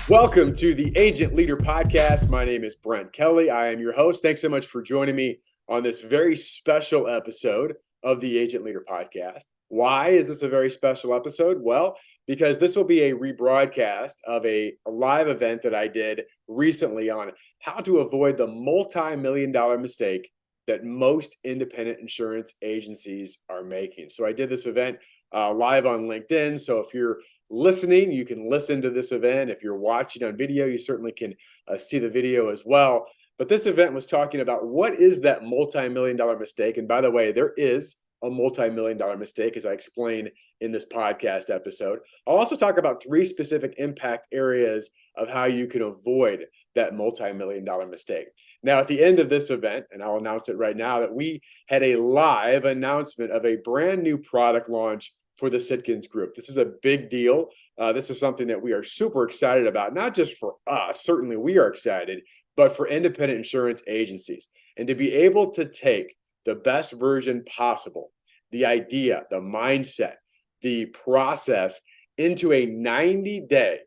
Welcome to the Agent Leader Podcast. My name is Brent Kelly. I am your host. Thanks so much for joining me on this very special episode of the Agent Leader Podcast. Why is this a very special episode? Well, because this will be a rebroadcast of a live event that I did recently on how to avoid the multi-million-dollar mistake that most independent insurance agencies are making. So I did this event live on LinkedIn. So if you're listening, you can listen to this event. If you're watching on video, you certainly can see the video as well. But this event was talking about what is that multi-million-dollar mistake. And by the way, there is a multi-million-dollar mistake, as I explained in this podcast episode. I'll also talk about 3 specific impact areas of how you can avoid that multi-million-dollar mistake. Now, at the end of this event, and I'll announce it right now, that we had a live announcement of a brand new product launch for the Sitkins Group. This is a big deal. This is something that we are super excited about, not just for us, certainly we are excited, but for independent insurance agencies. And to be able to take the best version possible, the idea, the mindset, the process into a 90-day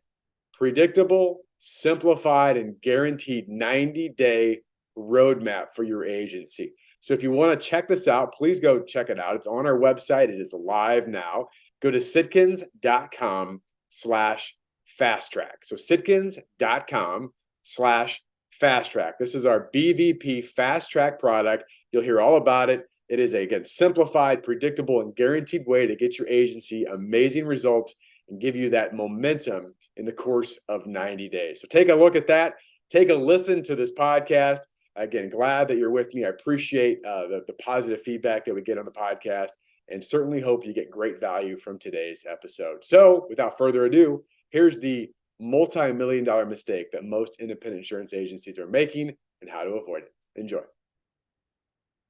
predictable, simplified, and guaranteed 90-day roadmap for your agency. So if you want to check this out, please go check it out. It's on our website. It is live now. Go to sitkins.com/fast-track. So sitkins.com/fast-track. This is our BVP fast-track product. You'll hear all about it. It is, again, simplified, predictable, and guaranteed way to get your agency amazing results and give you that momentum in the course of 90 days. So take a look at that. Take a listen to this podcast. Again, glad that you're with me. I appreciate the positive feedback that we get on the podcast and certainly hope you get great value from today's episode. So without further ado, here's the multi-million-dollar mistake that most independent insurance agencies are making and how to avoid it. Enjoy.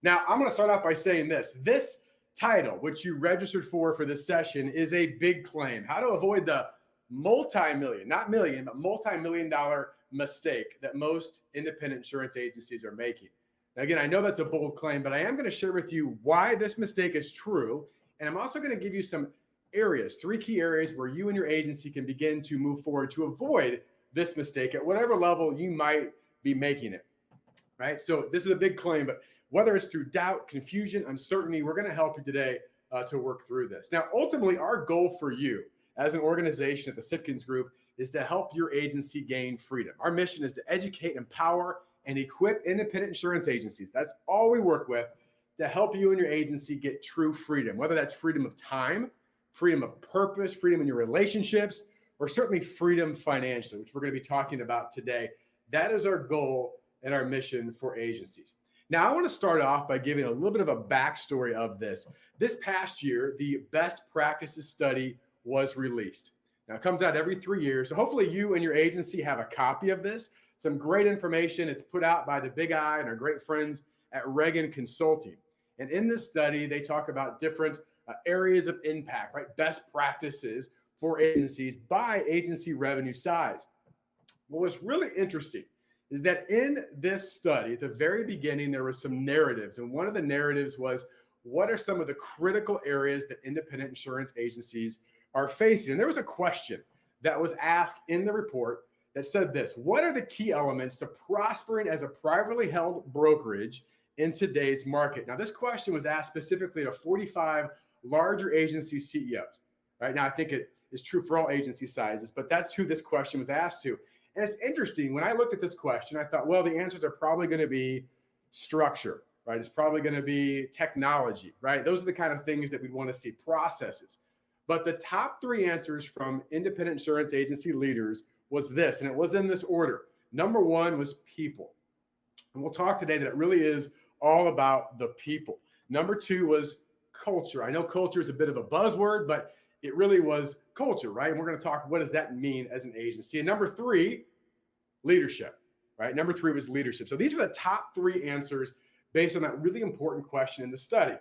Now, I'm going to start off by saying this. This title, which you registered for this session, is a big claim. How to avoid the multi-million, not million, but multi-million-dollar mistake that most independent insurance agencies are making. Now, again, I know that's a bold claim, but I am going to share with you why this mistake is true. And I'm also going to give you some areas, 3 key areas where you and your agency can begin to move forward to avoid this mistake at whatever level you might be making it, right? So this is a big claim, but whether it's through doubt, confusion, uncertainty, we're going to help you today to work through this. Now, ultimately, our goal for you as an organization at the Sitkins Group is to help your agency gain freedom. Our mission is to educate, empower, and equip independent insurance agencies. That's all we work with to help you and your agency get true freedom, whether that's freedom of time, freedom of purpose, freedom in your relationships, or certainly freedom financially, which we're going to be talking about today. That is our goal and our mission for agencies. Now, I want to start off by giving a little bit of a backstory of this. This past year, the best practices study was released. Now, it comes out every 3 years. So hopefully you and your agency have a copy of this. Some great information. It's put out by the Big I and our great friends at Reagan Consulting. And in this study, they talk about different areas of impact, right? Best practices for agencies by agency revenue size. What was really interesting is that in this study, at the very beginning, there were some narratives. And one of the narratives was, what are some of the critical areas that independent insurance agencies are facing? And there was a question that was asked in the report that said this: what are the key elements to prospering as a privately held brokerage in today's market? Now, this question was asked specifically to 45 larger agency CEOs. Right now, I think it is true for all agency sizes, but that's who this question was asked to. And it's interesting. When I looked at this question, I thought, well, the answers are probably going to be structure, right? It's probably going to be technology, right? Those are the kind of things that we'd want to see, processes. But the top 3 answers from independent insurance agency leaders was this, and it was in this order. Number 1 was people. And we'll talk today that it really is all about the people. Number 2 was culture. I know culture is a bit of a buzzword, but it really was culture, right? And we're going to talk, what does that mean as an agency? And number 3, leadership, right? Number 3 was leadership. So these were the top 3 answers based on that really important question in the study.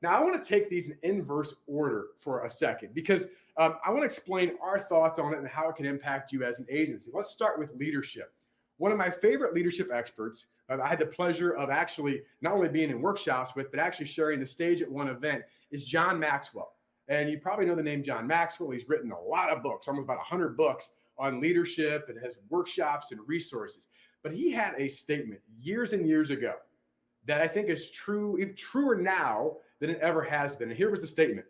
Now, I want to take these in inverse order for a second because I want to explain our thoughts on it and how it can impact you as an agency. Let's start with leadership. One of my favorite leadership experts, I had the pleasure of actually not only being in workshops with, but actually sharing the stage at one event, is John Maxwell. And you probably know the name John Maxwell. He's written a lot of books, almost about 100 books on leadership and has workshops and resources. But he had a statement years and years ago that I think is true, even truer now than it ever has been. And here was the statement.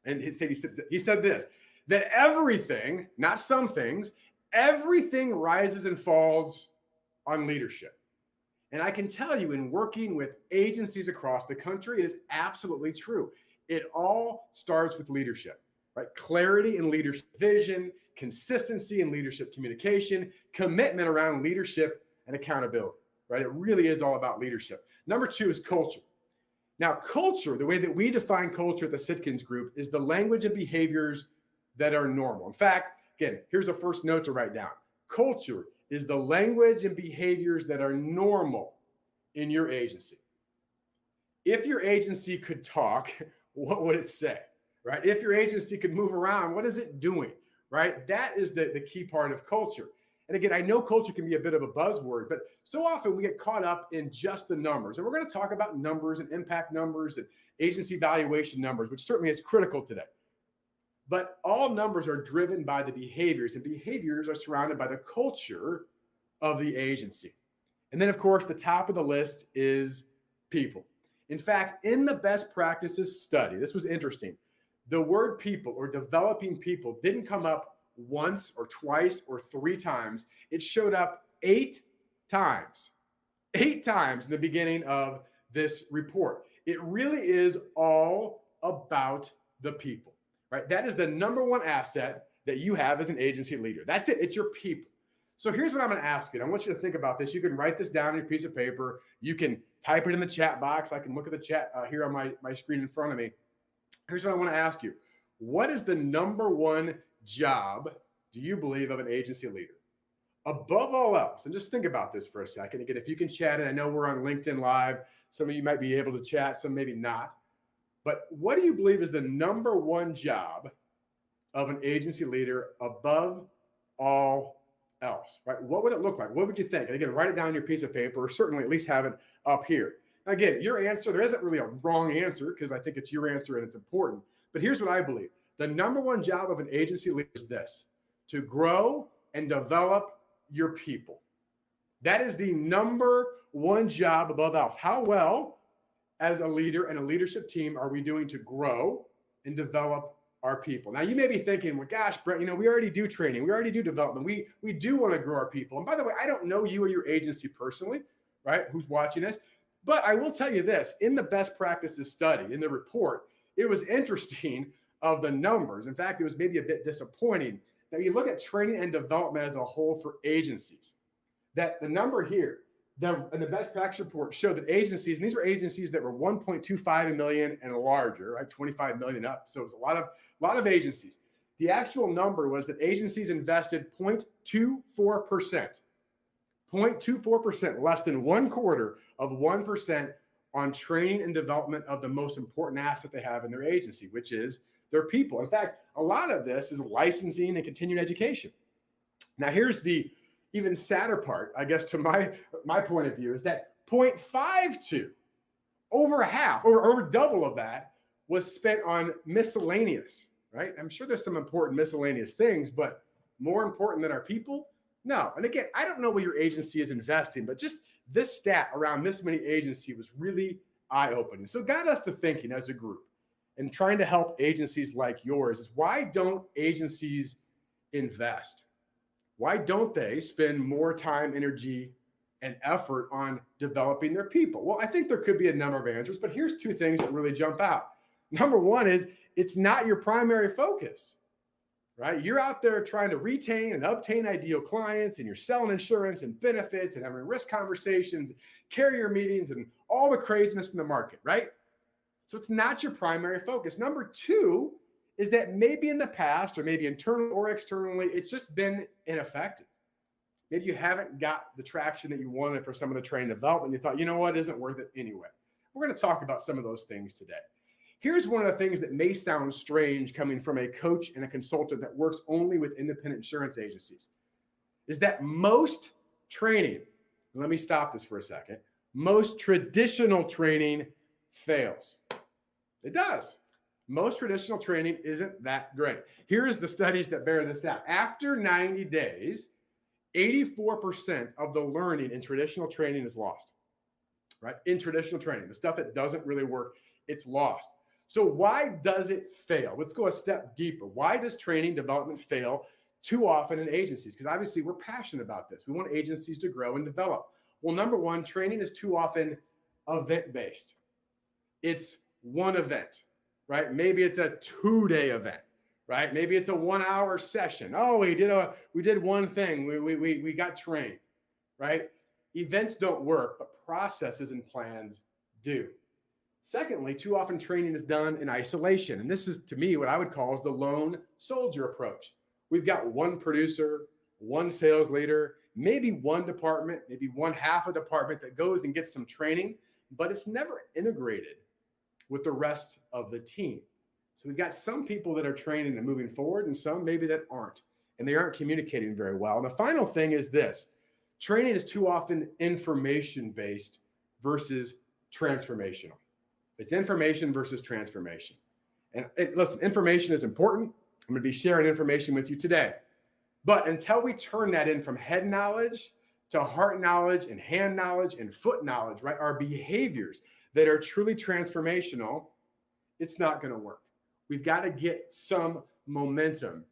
And he said this, that everything, not some things, everything rises and falls on leadership. And I can tell you, in working with agencies across the country, it is absolutely true. It all starts with leadership, right? Clarity in leadership vision, consistency in leadership communication, commitment around leadership and accountability, right? It really is all about leadership. Number 2 is culture. Now, culture, the way that we define culture at the Sitkins Group, is the language and behaviors that are normal. In fact, again, here's the first note to write down. Culture is the language and behaviors that are normal in your agency. If your agency could talk, what would it say, right? If your agency could move around, what is it doing, right? That is the key part of culture. And again, I know culture can be a bit of a buzzword, but so often we get caught up in just the numbers. And we're going to talk about numbers and impact numbers and agency valuation numbers, which certainly is critical today. But all numbers are driven by the behaviors, and behaviors are surrounded by the culture of the agency. And then, of course, the top of the list is people. In fact, in the best practices study, this was interesting, the word people or developing people didn't come up once or twice or 3 times. It showed up 8 times. 8 times in the beginning of this report. It really is all about the people, right? That is the number 1 asset that you have as an agency leader. That's it. It's your people. So here's what I'm going to ask you. I want you to think about this. You can write this down on your piece of paper. You can type it in the chat box. I can look at the chat here on my screen in front of me. Here's what I want to ask you. What is the number 1 job, do you believe, of an agency leader? Above all else, and just think about this for a second. Again, if you can chat it, I know we're on LinkedIn Live. Some of you might be able to chat, some maybe not. But what do you believe is the number 1 job of an agency leader above all else, right? What would it look like? What would you think? And again, write it down on your piece of paper, or certainly at least have it up here. Again, your answer, there isn't really a wrong answer because I think it's your answer and it's important. But here's what I believe. The number 1 job of an agency leader is this: to grow and develop your people. That is the number 1 job above else. How well, as a leader and a leadership team, are we doing to grow and develop our people? Now, you may be thinking, well, gosh, Brent, we already do training. We already do development. We do want to grow our people. And by the way, I don't know you or your agency personally, right, who's watching this. But I will tell you this, in the best practices study, in the report, it was interesting of the numbers. In fact, it was maybe a bit disappointing. Now, you look at training and development as a whole for agencies, that the number here, in the best practice report showed that agencies, and these were agencies that were 1.25 million and larger, right, 25 million up. So it was a lot of agencies. The actual number was that agencies invested 0.24%. 0.24%, less than 1/4% on training and development of the most important asset they have in their agency, which is their people. In fact, a lot of this is licensing and continuing education. Now, here's the even sadder part, I guess, to my point of view, is that 0.52, over half, or over double of that, was spent on miscellaneous, right? I'm sure there's some important miscellaneous things, but more important than our people? No. And again, I don't know what your agency is investing, but just this stat around this many agencies was really eye-opening. So it got us to thinking as a group and trying to help agencies like yours is, why don't agencies invest? Why don't they spend more time, energy, and effort on developing their people? Well, I think there could be a number of answers, but here's 2 things that really jump out. Number 1 is it's not your primary focus, right? You're out there trying to retain and obtain ideal clients, and you're selling insurance and benefits and having risk conversations, carrier meetings, and all the craziness in the market, right? So it's not your primary focus. Number 2 is that maybe in the past, or maybe internally or externally, it's just been ineffective. Maybe you haven't got the traction that you wanted for some of the training development. You thought, you know what, it isn't worth it anyway. We're going to talk about some of those things today. Here's one of the things that may sound strange coming from a coach and a consultant that works only with independent insurance agencies, is that most training, let me stop this for a second, most traditional training fails. It does. Most traditional training isn't that great. Here's the studies that bear this out. After 90 days, 84% of the learning in traditional training is lost, right? In traditional training, the stuff that doesn't really work, it's lost. So why does it fail? Let's go a step deeper. Why does training development fail too often in agencies? Because obviously we're passionate about this. We want agencies to grow and develop. Well, number one, training is too often event-based. It's one event, right? Maybe it's a 2-day event, right? Maybe it's a 1-hour session. Oh, we did one thing. We got trained, right? Events don't work, but processes and plans do. Secondly, too often training is done in isolation. And this is, to me, what I would call is the lone soldier approach. We've got one producer, one sales leader, maybe one department, maybe one half a department that goes and gets some training, but it's never integrated with the rest of the team. So we've got some people that are training and moving forward and some maybe that aren't, and they aren't communicating very well. And the final thing is this: training is too often information-based versus transformational. It's information versus transformation. And listen, information is important. I'm going to be sharing information with you today. But until we turn that in from head knowledge to heart knowledge and hand knowledge and foot knowledge, right? Our behaviors that are truly transformational, it's not going to work. We've got to get some momentum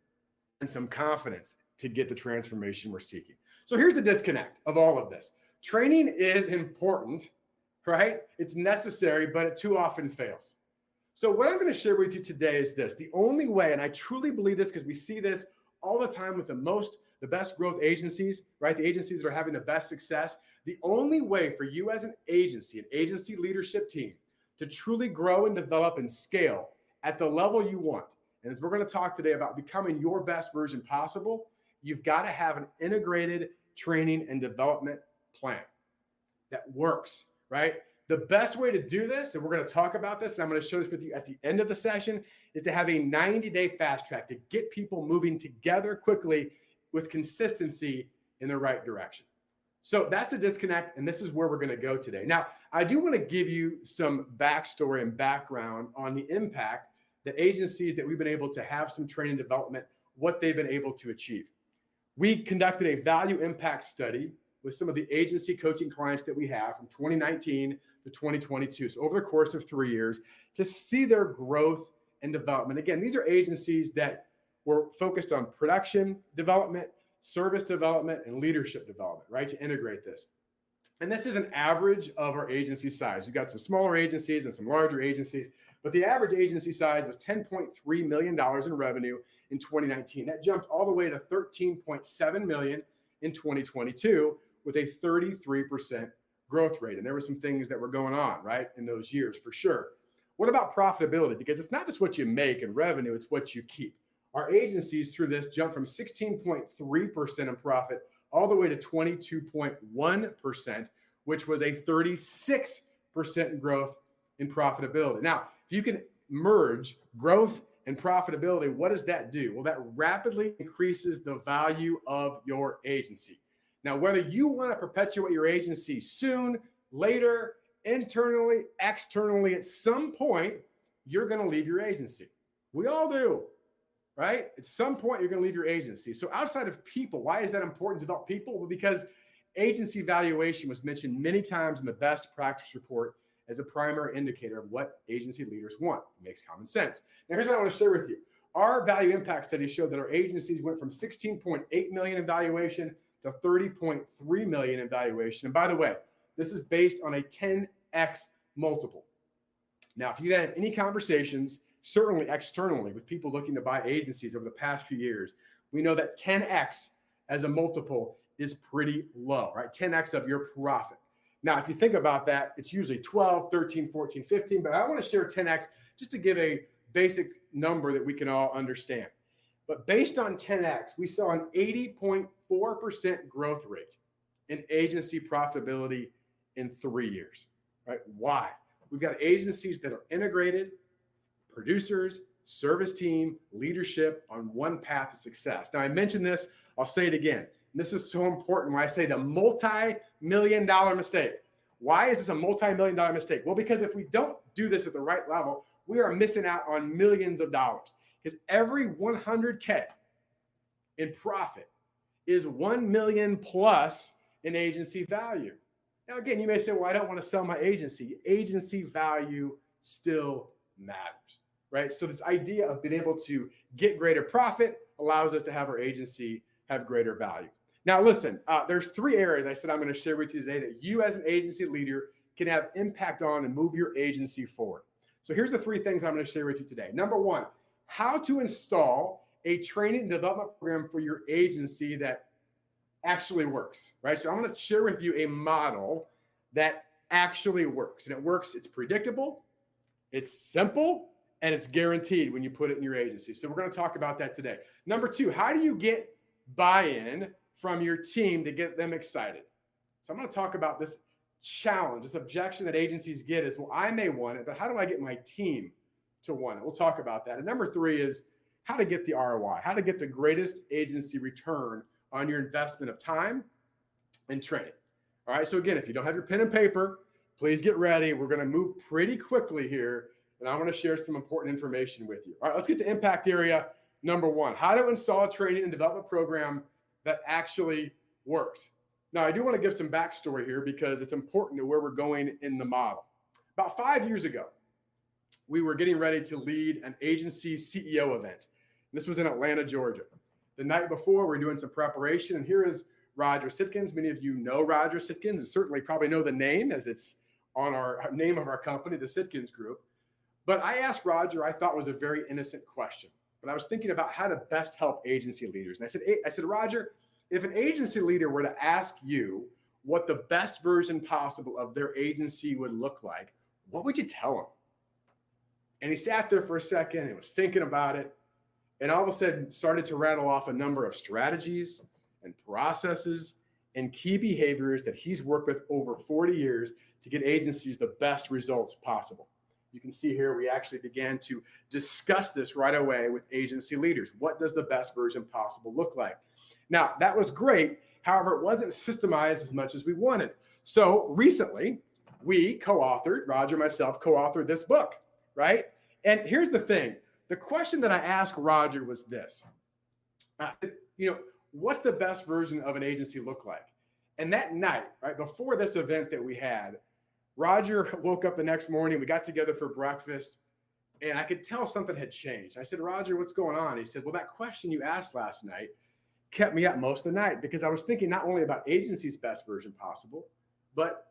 and some confidence to get the transformation we're seeking. So here's the disconnect of all of this. Training is important, right? It's necessary, but it too often fails. So what I'm going to share with you today is this: the only way, and I truly believe this because we see this all the time with the best growth agencies, right? The agencies that are having the best success. The only way for you as an agency leadership team, to truly grow and develop and scale at the level you want, and as we're going to talk today about becoming your best version possible, you've got to have an integrated training and development plan that works, right? The best way to do this, and we're going to talk about this, and I'm going to share this with you at the end of the session, is to have a 90-day fast track to get people moving together quickly with consistency in the right direction. So that's the disconnect, and this is where we're going to go today. Now, I do want to give you some backstory and background on the impact that agencies that we've been able to have some training development, what they've been able to achieve. We conducted a value impact study with some of the agency coaching clients that we have from 2019 to 2022. So over the course of 3 years, to see their growth and development. Again, these are agencies that were focused on production development, service development, and leadership development, right? To integrate this. And this is an average of our agency size. We've got some smaller agencies and some larger agencies, but the average agency size was $10.3 million in revenue in 2019. That jumped all the way to $13.7 million in 2022 with a 33% growth rate. And there were some things that were going on, right, in those years for sure. What about profitability? Because it's not just what you make in revenue, it's what you keep. Our agencies through this jumped from 16.3% in profit all the way to 22.1%, which was a 36% growth in profitability. Now, if you can merge growth and profitability, what does that do? Well, that rapidly increases the value of your agency. Now, whether you want to perpetuate your agency soon, later, internally, externally, at some point, you're going to leave your agency. We all do, right? At some point, you're going to leave your agency. So outside of people, why is that important to develop people? Well, because agency valuation was mentioned many times in the best practice report as a primary indicator of what agency leaders want. It makes common sense. Now, here's what I want to share with you. Our value impact study showed that our agencies went from 16.8 million in valuation to 30.3 million in valuation. And by the way, this is based on a 10x multiple. Now, if you had any conversations, certainly externally, with people looking to buy agencies over the past few years, we know that 10x as a multiple is pretty low, right? 10x of your profit. Now, if you think about that, it's usually 12, 13, 14, 15, but I want to share 10x just to give a basic number that we can all understand. But based on 10x, we saw an 80.4% growth rate in agency profitability in 3 years, right? Why? We've got agencies that are integrated, producers, service team, leadership on one path to success. Now, I mentioned this, I'll say it again. And this is so important when I say the multi-million-dollar mistake. Why is this a multi-million-dollar mistake? Well, because if we don't do this at the right level, we are missing out on millions of dollars because every 100K in profit is 1 million plus in agency value. Now, again, you may say, well, I don't want to sell my agency. Agency value still matters, right? So this idea of being able to get greater profit allows us to have our agency have greater value. Now, listen, there's 3 areas I said I'm going to share with you today that you as an agency leader can have impact on and move your agency forward. So here's the 3 things I'm going to share with you today. Number 1, how to install a training and development program for your agency that actually works, right? So I'm going to share with you a model that actually works. And it works, it's predictable, it's simple, and it's guaranteed when you put it in your agency. So we're going to talk about that today. Number 2, how do you get buy-in from your team to get them excited? So I'm going to talk about this challenge, this objection that agencies get is, well, I may want it, but how do I get my team to want it? We'll talk about that. And number 3 is how to get the ROI, how to get the greatest agency return on your investment of time and training. All right. So again, if you don't have your pen and paper, please get ready. We're going to move pretty quickly here, and I want to share some important information with you. All right, let's get to impact area number 1, how to install a training and development program that actually works. Now, I do want to give some backstory here because it's important to where we're going in the model. About 5 years ago, we were getting ready to lead an agency CEO event. This was in Atlanta, Georgia. The night before, we're doing some preparation, and here is Roger Sitkins. Many of you know Roger Sitkins, and certainly probably know the name as it's on our name of our company, the Sitkins Group. But I asked Roger, I thought was a very innocent question, but I was thinking about how to best help agency leaders. And I said, Roger, if an agency leader were to ask you what the best version possible of their agency would look like, what would you tell them? And he sat there for a second and was thinking about it. And all of a sudden started to rattle off a number of strategies and processes and key behaviors that he's worked with over 40 years to get agencies the best results possible. You can see here, we actually began to discuss this right away with agency leaders. What does the best version possible look like? Now, that was great. However, it wasn't systemized as much as we wanted. So recently, we co-authored, Roger and myself co-authored this book, right? And here's the thing. The question that I asked Roger was this, what's the best version of an agency look like? And that night, right before this event that we had, Roger woke up the next morning, we got together for breakfast, and I could tell something had changed. I said, Roger, what's going on? He said, well, that question you asked last night kept me up most of the night because I was thinking not only about agency's best version possible, but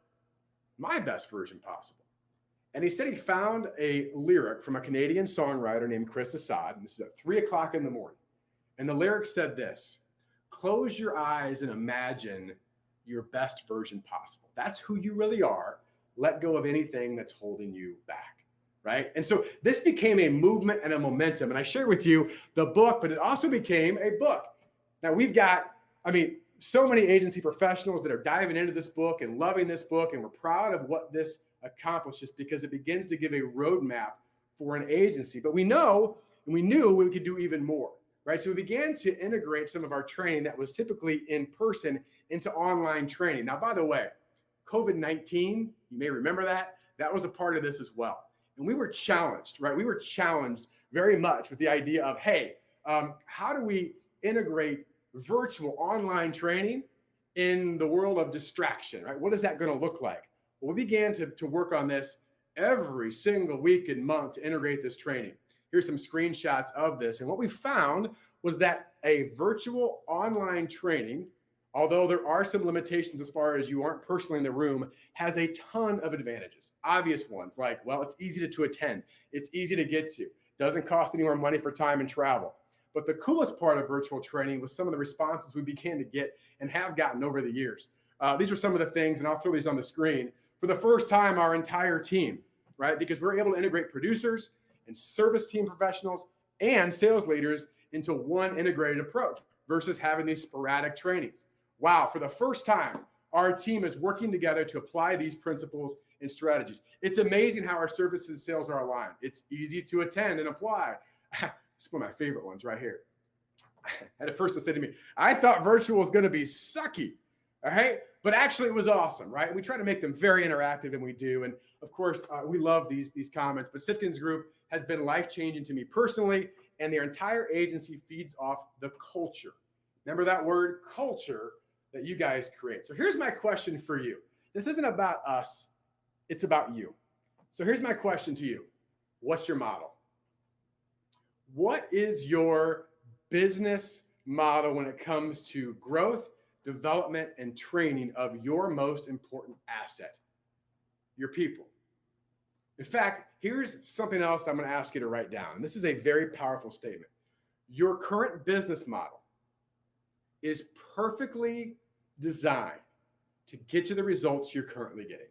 my best version possible. And he said he found a lyric from a Canadian songwriter named Chris Assad, and this is at 3 o'clock in the morning. And the lyric said this, close your eyes and imagine your best version possible. That's who you really are. Let go of anything that's holding you back, right? And so this became a movement and a momentum. And I shared with you the book, but it also became a book. Now we've got, so many agency professionals that are diving into this book and loving this book, and we're proud of what this accomplishes because it begins to give a roadmap for an agency. But we know, and we knew we could do even more, right? So we began to integrate some of our training that was typically in person into online training. Now, by the way, COVID-19, you may remember that was a part of this as well. And we were challenged, right? We were challenged very much with the idea of, hey, how do we integrate virtual online training in the world of distraction, right? What is that going to look like? Well, we began to work on this every single week and month to integrate this training. Here's some screenshots of this. And what we found was that a virtual online training, although there are some limitations as far as you aren't personally in the room, has a ton of advantages. Obvious ones like, well, it's easy to attend. It's easy to get to. Doesn't cost any more money for time and travel. But the coolest part of virtual training was some of the responses we began to get and have gotten over the years. These are some of the things, and I'll throw these on the screen. For the first time, our entire team, right? Because we're able to integrate producers and service team professionals and sales leaders into one integrated approach versus having these sporadic trainings. Wow, for the first time, our team is working together to apply these principles and strategies. It's amazing how our services and sales are aligned. It's easy to attend and apply. It's one of my favorite ones right here. I had a person say to me, I thought virtual was going to be sucky. All right. But actually, it was awesome, right? We try to make them very interactive, and we do. And of course, we love these comments. But Sitkins Group has been life-changing to me personally, and their entire agency feeds off the culture. Remember that word, culture, that you guys create. So here's my question for you. This isn't about us, it's about you. So here's my question to you. What's your model? What is your business model when it comes to growth, development, and training of your most important asset, your people? In fact, here's something else I'm going to ask you to write down. And this is a very powerful statement. Your current business model is perfectly designed to get you the results you're currently getting.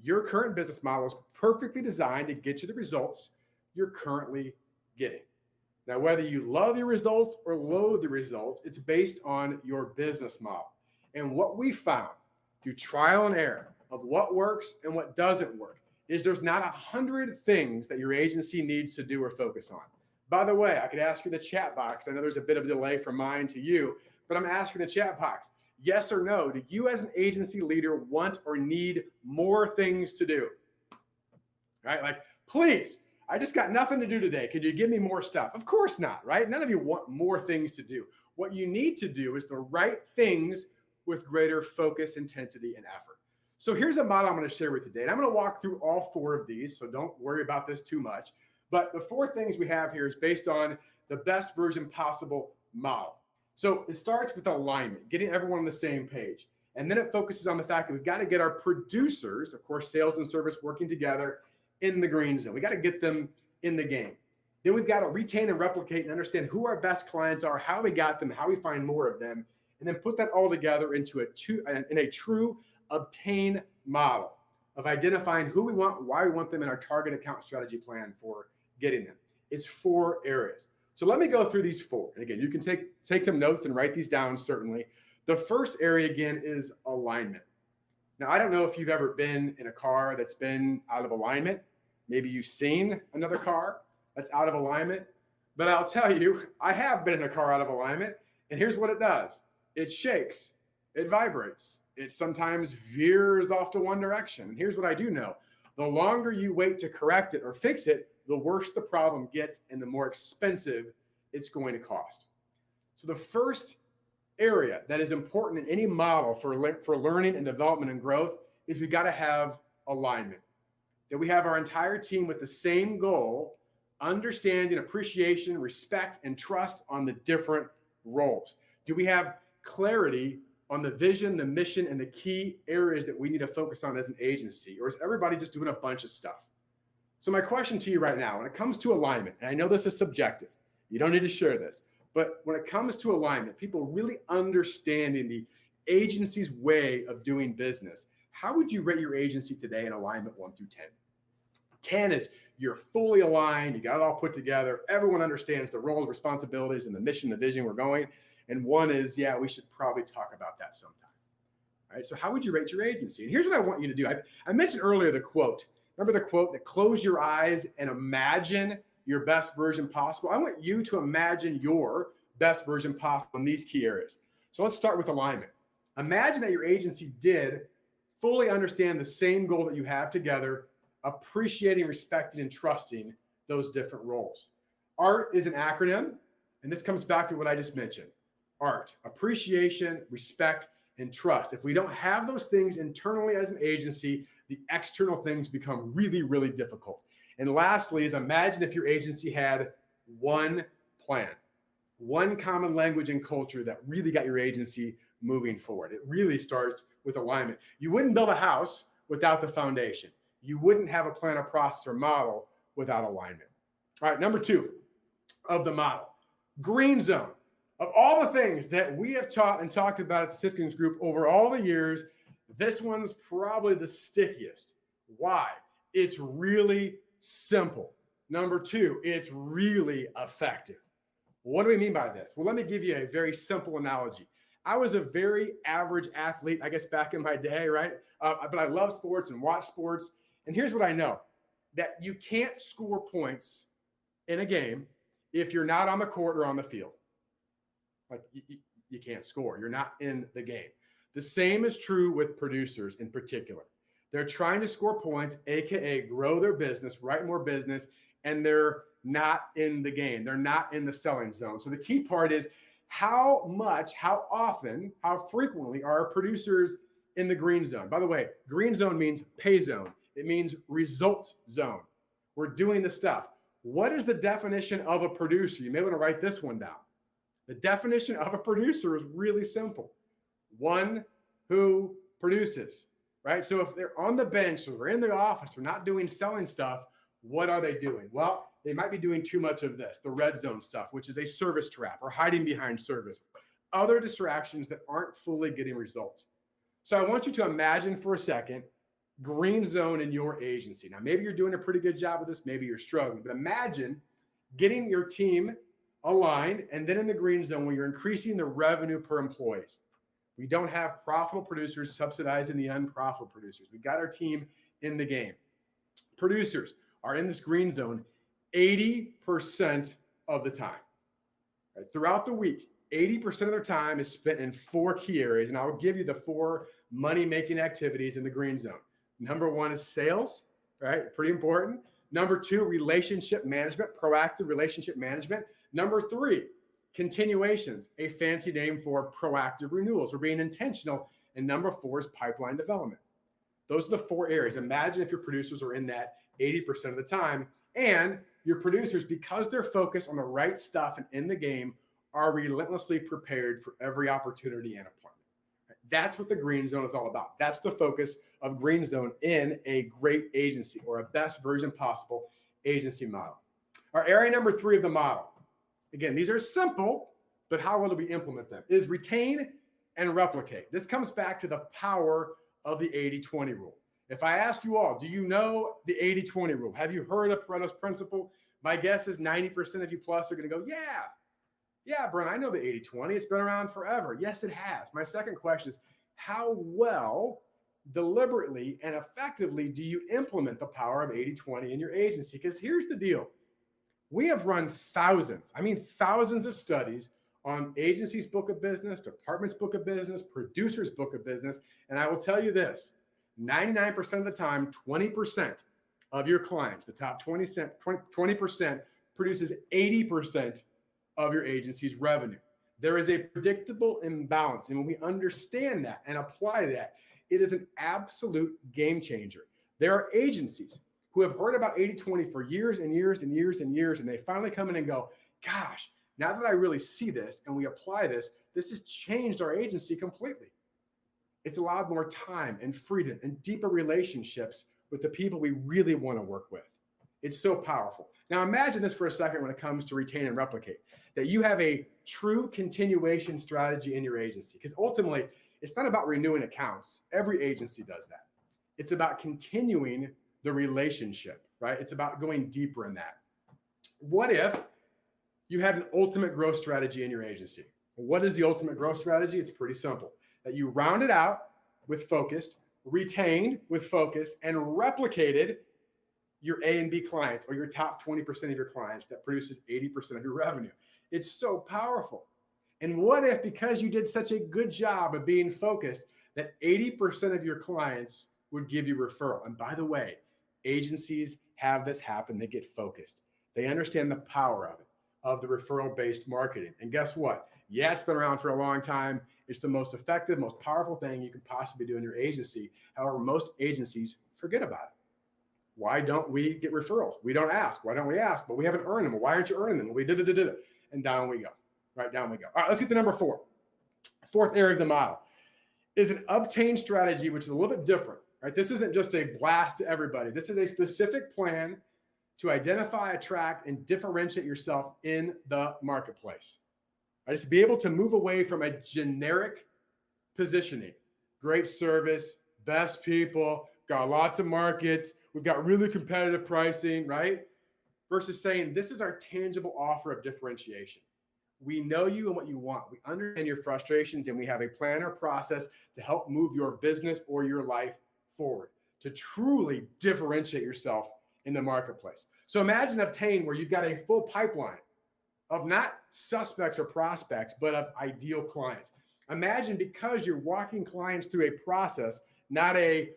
Your current business model is perfectly designed to get you the results you're currently getting. Now, whether you love your results or loathe the results, it's based on your business model. And what we found through trial and error of what works and what doesn't work is there's not 100 things that your agency needs to do or focus on. By the way, I could ask you the chat box. I know there's a bit of a delay from mine to you, but I'm asking the chat box, yes or no, do you as an agency leader want or need more things to do? Right? Like, please, I just got nothing to do today. Could you give me more stuff? Of course not, right? None of you want more things to do. What you need to do is the right things with greater focus, intensity, and effort. So here's a model I'm going to share with you today. And I'm going to walk through all 4 of these, so don't worry about this too much. But the 4 things we have here is based on the best version possible model. So it starts with alignment, getting everyone on the same page. And then it focuses on the fact that we've got to get our producers, of course, sales and service working together in the green zone. We got to get them in the game. Then we've got to retain and replicate and understand who our best clients are, how we got them, how we find more of them, and then put that all together into a true obtain model of identifying who we want, why we want them in our target account strategy plan for getting them. It's 4 areas. So let me go through these 4. And again, you can take some notes and write these down, certainly. The first area, again, is alignment. Now, I don't know if you've ever been in a car that's been out of alignment. Maybe you've seen another car that's out of alignment. But I'll tell you, I have been in a car out of alignment. And here's what it does. It shakes. It vibrates. It sometimes veers off to one direction. And here's what I do know. The longer you wait to correct it or fix it, the worse the problem gets and the more expensive it's going to cost. So the first area that is important in any model for learning and development and growth is we got to have alignment. That we have our entire team with the same goal, understanding, appreciation, respect, and trust on the different roles. Do we have clarity on the vision, the mission, and the key areas that we need to focus on as an agency? Or is everybody just doing a bunch of stuff? So my question to you right now, when it comes to alignment, and I know this is subjective, you don't need to share this, but when it comes to alignment, people really understanding the agency's way of doing business, how would you rate your agency today in alignment 1 through 10? 10 is you're fully aligned, you got it all put together, everyone understands the role, the responsibilities, and the mission, the vision we're going. And 1 is, yeah, we should probably talk about that sometime. All right, so how would you rate your agency? And here's what I want you to do. I mentioned earlier the quote. Remember the quote that close your eyes and imagine your best version possible? I want you to imagine your best version possible in these key areas. So let's start with alignment. Imagine that your agency did fully understand the same goal that you have together, appreciating, respecting, and trusting those different roles. ART is an acronym, and this comes back to what I just mentioned. ART, appreciation, respect, and trust. If we don't have those things internally as an agency, the external things become really, really difficult. And lastly is imagine if your agency had 1 plan, 1 common language and culture that really got your agency moving forward. It really starts with alignment. You wouldn't build a house without the foundation. You wouldn't have a plan, a process, or model without alignment. All right, number 2 of the model, green zone. Of all the things that we have taught and talked about at the Sitkins Group over all the years, this one's probably the stickiest. Why? It's really simple. Number 2, it's really effective. What do we mean by this? Well, let me give you a very simple analogy. I was a very average athlete, I guess, back in my day, right? But I love sports and watch sports. And here's what I know, that you can't score points in a game if you're not on the court or on the field. Like you can't score. You're not in the game. The same is true with producers in particular. They're trying to score points, AKA grow their business, write more business, and they're not in the game. They're not in the selling zone. So the key part is how much, how often, how frequently are producers in the green zone? By the way, green zone means pay zone. It means result zone. We're doing the stuff. What is the definition of a producer? You may want to write this one down. The definition of a producer is really simple. One who produces, right? So if they're on the bench or they're in the office, they're not doing selling stuff, what are they doing? Well, they might be doing too much of this, the red zone stuff, which is a service trap or hiding behind service, other distractions that aren't fully getting results. So I want you to imagine for a second, green zone in your agency. Now, maybe you're doing a pretty good job of this. Maybe you're struggling, but imagine getting your team aligned and then in the green zone where you're increasing the revenue per employees. We don't have profitable producers subsidizing the unprofitable producers. We got our team in the game. Producers are in this green zone 80% of the time. Right? Throughout the week, 80% of their time is spent in 4 key areas, and I will give you the 4 money-making activities in the green zone. Number 1 is sales, right? Pretty important. Number 2, relationship management, proactive relationship management. Number 3, continuations, a fancy name for proactive renewals. We're being intentional. And number 4 is pipeline development. Those are the 4 areas. Imagine if your producers are in that 80% of the time, and your producers, because they're focused on the right stuff and in the game, are relentlessly prepared for every opportunity and appointment. That's what the green zone is all about. That's the focus of green zone in a great agency or a best version possible agency model. Our area number 3 of the model, again, these are simple, but how will we implement them? Is retain and replicate. This comes back to the power of the 80-20 rule. If I ask you all, do you know the 80-20 rule? Have you heard of Pareto's principle? My guess is 90% of you plus are going to go, yeah, Brent, I know the 80-20. It's been around forever. Yes, it has. My second question is, how well, deliberately, and effectively do you implement the power of 80-20 in your agency? Because here's the deal. We have run thousands of studies on agencies' book of business, departments' book of business, producers' book of business. And I will tell you this, 99% of the time, 20% of your clients, the top 20% produces 80% of your agency's revenue. There is a predictable imbalance. And when we understand that and apply that, it is an absolute game changer. There are agencies who have heard about 80-20 for years and years and years and years, and they finally come in and go, gosh, now that I really see this and we apply this, this has changed our agency completely. It's allowed more time and freedom and deeper relationships with the people we really want to work with. It's so powerful. Now imagine this for a second when it comes to retain and replicate, that you have a true continuation strategy in your agency. Because ultimately, it's not about renewing accounts. Every agency does that. It's about continuing the relationship, right? It's about going deeper in that. What if you had an ultimate growth strategy in your agency? What is the ultimate growth strategy? It's pretty simple. That you round it out with focused, retained with focus, and replicated your A and B clients or your top 20% of your clients that produces 80% of your revenue. It's so powerful. And what if, because you did such a good job of being focused, that 80% of your clients would give you referral? And by the way, agencies have this happen. They get focused. They understand the power of it, of the referral-based marketing. And guess what? Yeah, it's been around for a long time. It's the most effective, most powerful thing you can possibly do in your agency. However, most agencies forget about it. Why don't we get referrals? We don't ask. Why don't we ask? But we haven't earned them. Well, why aren't you earning them? Well, we did it. And down we go. Right, down we go. All right, let's get to number 4. Fourth area of the model is an obtain strategy, which is a little bit different. Right? This isn't just a blast to everybody. This is a specific plan to identify, attract, and differentiate yourself in the marketplace. Right? It's to be able to move away from a generic positioning. Great service, best people, got lots of markets, we've got really competitive pricing, right? Versus saying, this is our tangible offer of differentiation. We know you and what you want. We understand your frustrations, and we have a plan or process to help move your business or your life forward, to truly differentiate yourself in the marketplace. So imagine obtain where you've got a full pipeline of not suspects or prospects, but of ideal clients. Imagine, because you're walking clients through a process, not a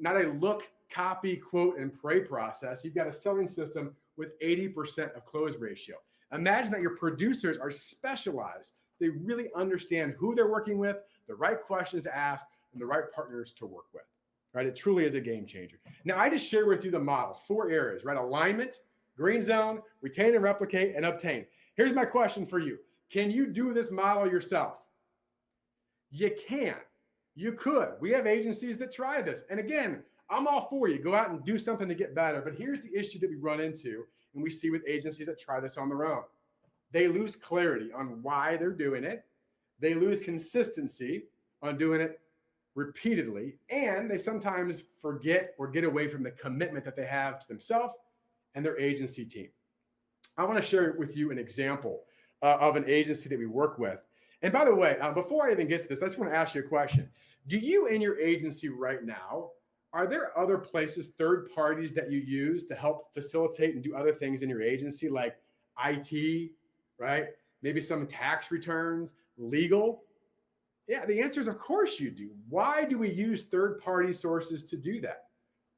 look, copy, quote, and pray process. You've got a selling system with 80% of close ratio. Imagine that your producers are specialized. They really understand who they're working with, the right questions to ask, and the right partners to work with. Right? It truly is a game changer. Now, I just shared with you the model, 4 areas, right? Alignment, green zone, retain and replicate, and obtain. Here's my question for you. Can you do this model yourself? You can. You could. We have agencies that try this. And again, I'm all for you. Go out and do something to get better. But here's the issue that we run into, and we see with agencies that try this on their own. They lose clarity on why they're doing it. They lose consistency on doing it repeatedly. And they sometimes forget or get away from the commitment that they have to themselves and their agency team. I want to share with you an example of an agency that we work with. And by the way, before I even get to this, I just want to ask you a question. Do you in your agency right now, are there other places, third parties that you use to help facilitate and do other things in your agency, like IT, right? Maybe some tax returns, legal? Yeah, the answer is of course you do. Why do we use third-party sources to do that?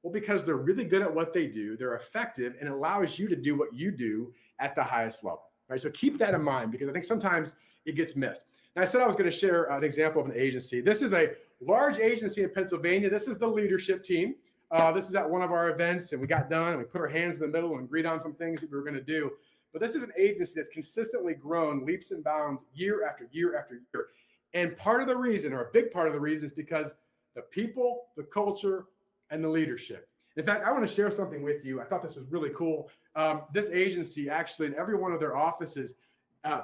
Well, because they're really good at what they do. They're effective and allows you to do what you do at the highest level, right? So keep that in mind, because I think sometimes it gets missed. And I said I was going to share an example of an agency. This is a large agency in Pennsylvania. This is the leadership team. This is at one of our events, and we got done, and we put our hands in the middle and agreed on some things that we were going to do. But this is an agency that's consistently grown leaps and bounds year after year after year. And part of the reason, or a big part of the reason, is because the people, the culture, and the leadership. In fact, I want to share something with you. I thought this was really cool. This agency actually, in every one of their offices,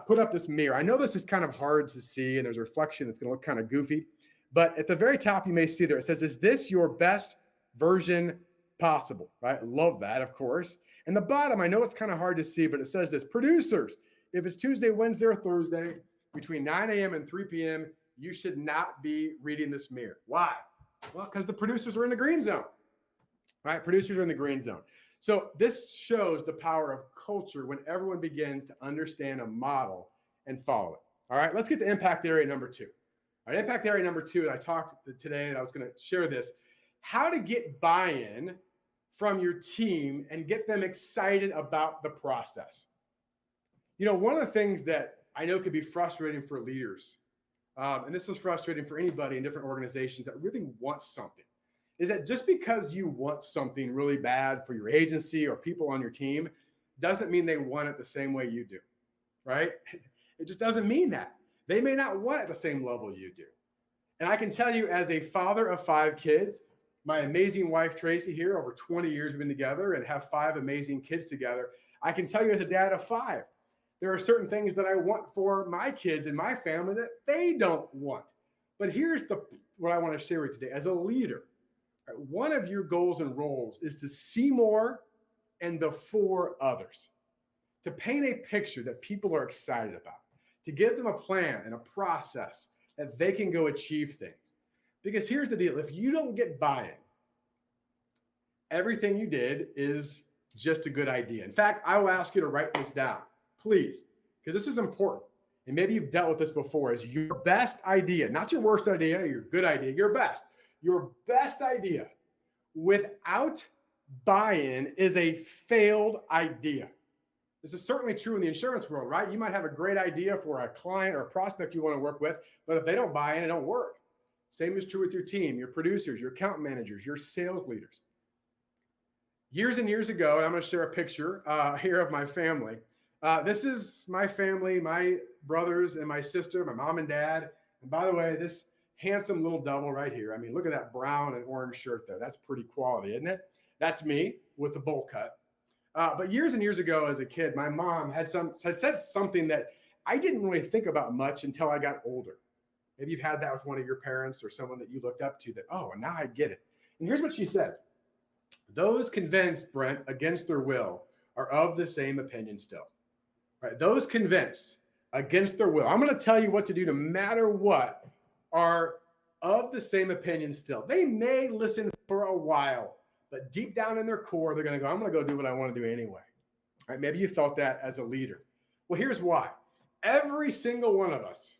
put up this mirror. I know this is kind of hard to see, and there's a reflection. It's going to look kind of goofy. But at the very top, you may see there, it says, "Is this your best version possible?" Right? Love that, of course. And the bottom, I know it's kind of hard to see, but it says this: producers, if it's Tuesday, Wednesday, or Thursday, between 9 a.m. and 3 p.m., you should not be reading this mirror. Why? Well, because the producers are in the green zone, right? Producers are in the green zone. So this shows the power of culture when everyone begins to understand a model and follow it. All right, let's get to impact area number 2. All right, impact area number 2, I talked today, and I was going to share this: how to get buy-in from your team and get them excited about the process. You know, one of the things that I know could be frustrating for leaders, and this is frustrating for anybody in different organizations that really want something, is that just because you want something really bad for your agency or people on your team doesn't mean they want it the same way you do, right? It just doesn't mean that. They may not want it at the same level you do. And I can tell you, as a father of 5 kids, my amazing wife, Tracy, here, over 20 years we've been together and have 5 amazing kids together. I can tell you, as a dad of 5, there are certain things that I want for my kids and my family that they don't want. But here's what I want to share with you today. As a leader, one of your goals and roles is to see more and before others, to paint a picture that people are excited about, to give them a plan and a process that they can go achieve things. Because here's the deal: if you don't get buy-in, everything you did is just a good idea. In fact, I will ask you to write this down, please, because this is important. And maybe you've dealt with this before: is your best idea, not your worst idea, your good idea, your best idea without buy-in is a failed idea. This is certainly true in the insurance world, right? You might have a great idea for a client or a prospect you want to work with, but if they don't buy in, it don't work. Same is true with your team, your producers, your account managers, your sales leaders. Years and years ago, and I'm going to share a picture here of my family. This is my family, my brothers and my sister, my mom and dad. And by the way, this handsome little devil right here. I mean, look at that brown and orange shirt there. That's pretty quality, isn't it? That's me with the bowl cut. But years and years ago, as a kid, my mom had said something that I didn't really think about much until I got older. Maybe you've had that with one of your parents or someone that you looked up to, that, oh, and now I get it. And here's what she said: those convinced, Brent, against their will, are of the same opinion still. Right? Those convinced against their will, I'm going to tell you what to do no matter what, are of the same opinion still. They may listen for a while, but deep down in their core, they're going to go, I'm going to go do what I want to do anyway. Right? Maybe you felt that as a leader. Well, here's why. Every single one of us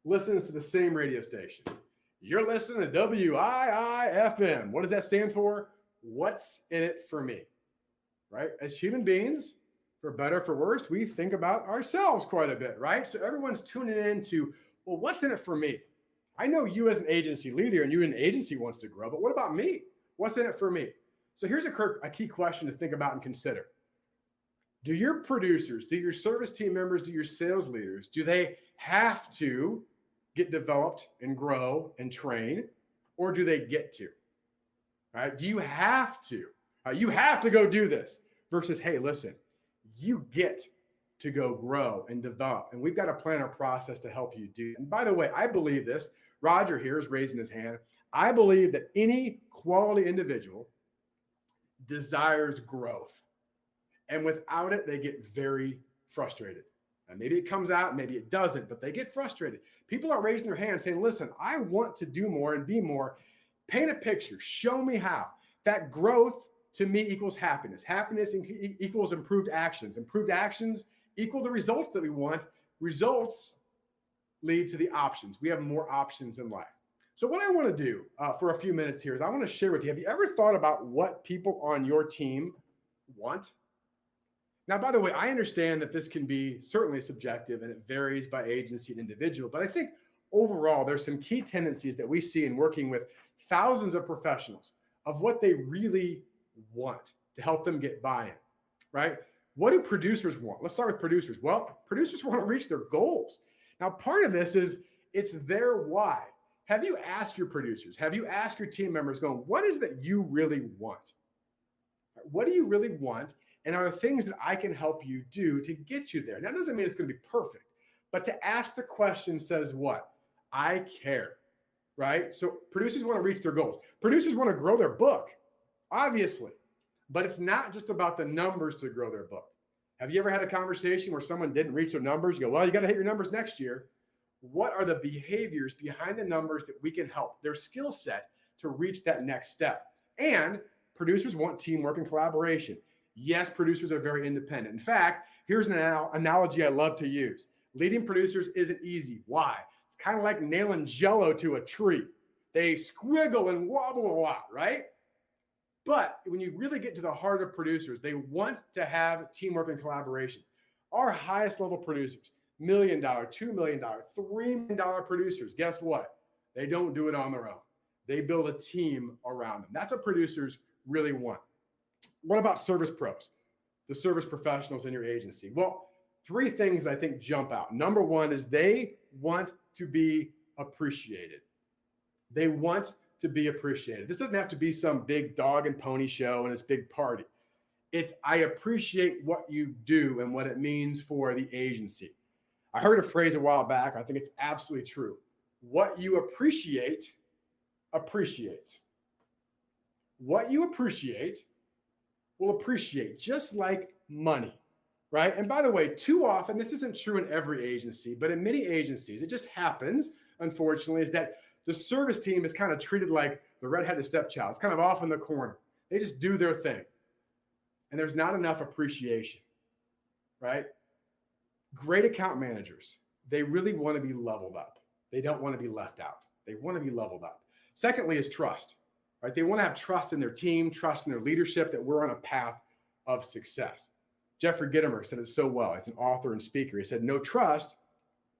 listens to the same radio station. You're listening to WIIFM. What does that stand for? What's in it for me? Right? As human beings, for better or for worse, we think about ourselves quite a bit, right? So everyone's tuning in to, well, what's in it for me? I know you as an agency leader and you an agency wants to grow, but what about me? What's in it for me? So here's a key question to think about and consider. Do your producers, do your service team members, do your sales leaders, do they have to get developed and grow and train, or do they get to? All right? Do you have to? You have to go do this versus, hey, listen, you get to go grow and develop. And we've got a plan or process to help you do. And by the way, I believe this. Roger here is raising his hand. I believe that any quality individual desires growth. And without it, they get very frustrated. And maybe it comes out, maybe it doesn't, but they get frustrated. People are raising their hands saying, listen, I want to do more and be more. Paint a picture. Show me how. That growth to me equals happiness. Happiness equals improved actions. Improved actions equal the results that we want. Results lead to the options. We have more options in life. So what I want to do for a few minutes here is I want to share with you, have you ever thought about what people on your team want? Now, by the way, I understand that this can be certainly subjective and it varies by agency and individual, but I think overall, there's some key tendencies that we see in working with thousands of professionals of what they really want to help them get buy-in, right? What do producers want? Let's start with producers. Well, producers want to reach their goals. Now, part of this is it's their why. Have you asked your producers? Have you asked your team members going, what is that you really want? What do you really want? And are there things that I can help you do to get you there? Now, that doesn't mean it's going to be perfect, but to ask the question says what? I care, right? So producers want to reach their goals. Producers want to grow their book, obviously, but it's not just about the numbers to grow their book. Have you ever had a conversation where someone didn't reach their numbers? You go, well, you got to hit your numbers next year. What are the behaviors behind the numbers that we can help their skill set to reach that next step? And producers want teamwork and collaboration. Yes, producers are very independent. In fact, here's an analogy I love to use. Leading producers isn't easy. Why? It's kind of like nailing Jell-O to a tree. They squiggle and wobble a lot, right? But when you really get to the heart of producers, they want to have teamwork and collaboration. Our highest level producers, $1 million, $2 million, $3 million producers, guess what? They don't do it on their own. They build a team around them. That's what producers really want. What about service pros, the service professionals in your agency? Well, three things I think jump out. Number one is they want to be appreciated. They want to be appreciated. This doesn't have to be some big dog and pony show and this big party. It's I appreciate what you do and what it means for the agency. I heard a phrase a while back. I think it's absolutely true. What you appreciate appreciates. What you appreciate will appreciate, just like money, right? And by the way, too often, this isn't true in every agency, but in many agencies, it just happens, unfortunately, is that the service team is kind of treated like the redheaded stepchild. It's kind of off in the corner. They just do their thing. And there's not enough appreciation, right? Great account managers, they really want to be leveled up. They don't want to be left out. They want to be leveled up. Secondly is trust, right? They want to have trust in their team, trust in their leadership that we're on a path of success. Jeffrey Gitomer said it so well. He's an author and speaker. He said, no trust,